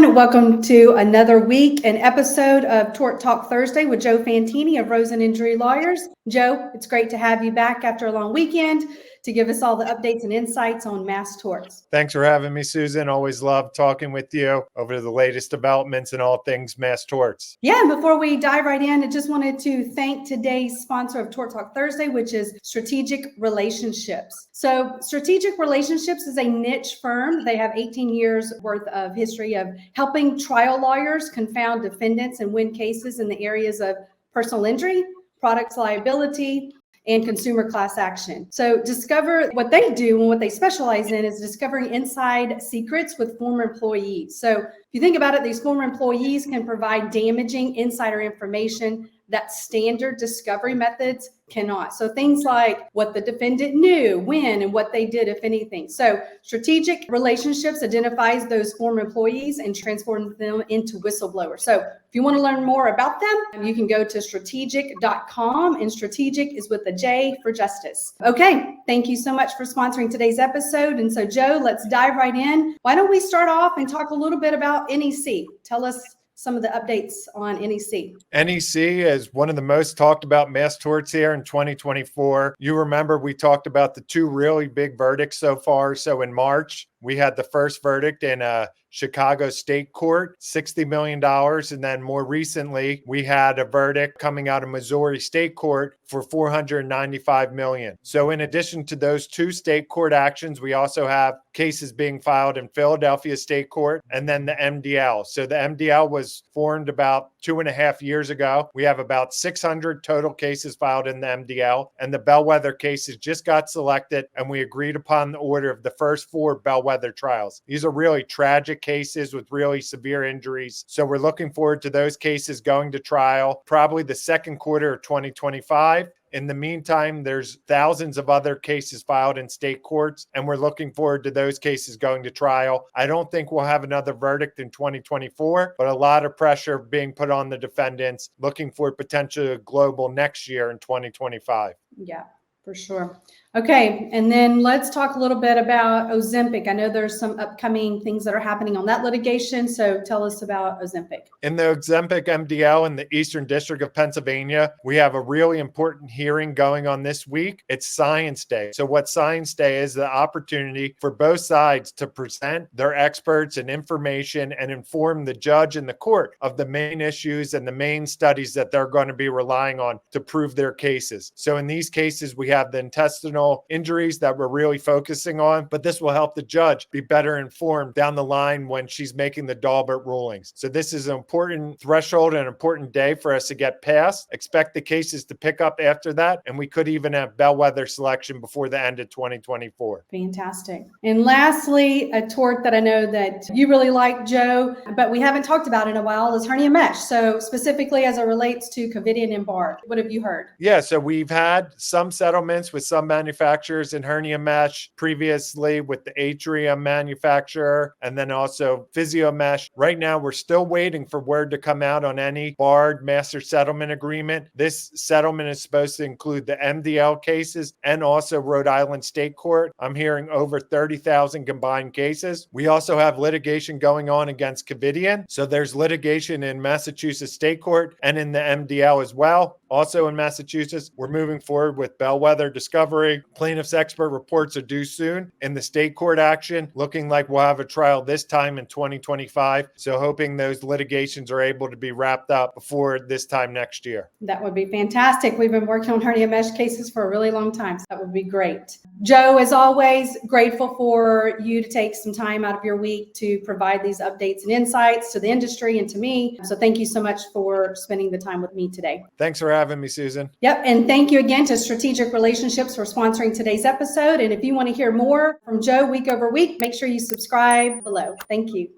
everyone. Welcome to another week and episode of Tort Talk Thursday with Joe Fantini of Rosen Injury Lawyers. Joe, it's great to have you back after a long weekend to give us all the updates and insights on mass torts. Thanks for having me, Susan. Always love talking with you over the latest developments and all things mass torts. Yeah, and before we dive right in, I just wanted to thank today's sponsor of Tort Talk Thursday, which is Strategic Relationships. So Strategic Relationships is a niche firm. They have 18 years worth of history of helping trial lawyers confound defendants and win cases in the areas of personal injury, products liability, and consumer class action. So discover what they do and what they specialize in is discovering inside secrets with former employees. So if you think about it, these former employees can provide damaging insider information that standard discovery methods cannot. So things like what the defendant knew, when, and what they did, if anything. So Strategic Relationships identifies those former employees and transforms them into whistleblowers. So if you want to learn more about them, you can go to strategic.com, and strategic is with a J for justice. Okay, thank you so much for sponsoring today's episode. And so Joe, let's dive right in. Why don't we start off and talk a little bit about NEC? Tell us some of the updates on NEC. NEC is one of the most talked about mass torts here in 2024. You remember we talked about the two really big verdicts so far. So in March, we had the first verdict in Chicago State Court, $60 million. And then more recently, we had a verdict coming out of Missouri State Court for $495 million. So in addition to those two state court actions, we also have cases being filed in Philadelphia State Court and then the MDL. So the MDL was formed about 2.5 years ago. We have about 600 total cases filed in the MDL, and the bellwether cases just got selected, and we agreed upon the order of the first 4 bellwether trials. These are really tragic cases with really severe injuries. So we're looking forward to those cases going to trial, probably the second quarter of 2025. In the meantime, there's thousands of other cases filed in state courts, and we're looking forward to those cases going to trial. I don't think we'll have another verdict in 2024, but a lot of pressure being put on the defendants, looking for potentially a global next year in 2025. Yeah, for sure. Okay, and then let's talk a little bit about Ozempic. I know there's some upcoming things that are happening on that litigation, so tell us about Ozempic. In the Ozempic MDL in the Eastern District of Pennsylvania, we have a really important hearing going on this week. It's Science Day. So what Science Day is, the opportunity for both sides to present their experts and information and inform the judge and the court of the main issues and the main studies that they're going to be relying on to prove their cases. So in these cases, we have the intestinal injuries that we're really focusing on, but this will help the judge be better informed down the line when she's making the Daubert rulings. So this is an important threshold and an important day for us to get past. Expect the cases to pick up after that, and we could even have bellwether selection before the end of 2024. Fantastic. And lastly, a tort that I know that you really like, Joe, but we haven't talked about in a while is Hernia Mesh. So specifically as it relates to Covidien and Bard, what have you heard? Yeah, so we've had some settlements with some manufacturers in Hernia Mesh previously with the Atrium manufacturer and then also Physio Mesh. Right now, we're still waiting for word to come out on any Bard master settlement agreement. This settlement is supposed to include the MDL cases and also Rhode Island State Court. I'm hearing over 30,000 combined cases. We also have litigation going on against Covidien. So there's litigation in Massachusetts State Court and in the MDL as well. Also in Massachusetts, we're moving forward with bellwether discovery. Plaintiff's expert reports are due soon in the state court action, looking like we'll have a trial this time in 2025. So hoping those litigations are able to be wrapped up before this time next year. That would be fantastic. We've been working on Hernia Mesh cases for a really long time. So that would be great. Joe, as always, grateful for you to take some time out of your week to provide these updates and insights to the industry and to me. So thank you so much for spending the time with me today. Thanks for having me, Susan. Yep. And thank you again to Strategic Relationships for sponsoring today's episode. And if you want to hear more from Joe week over week, make sure you subscribe below. Thank you.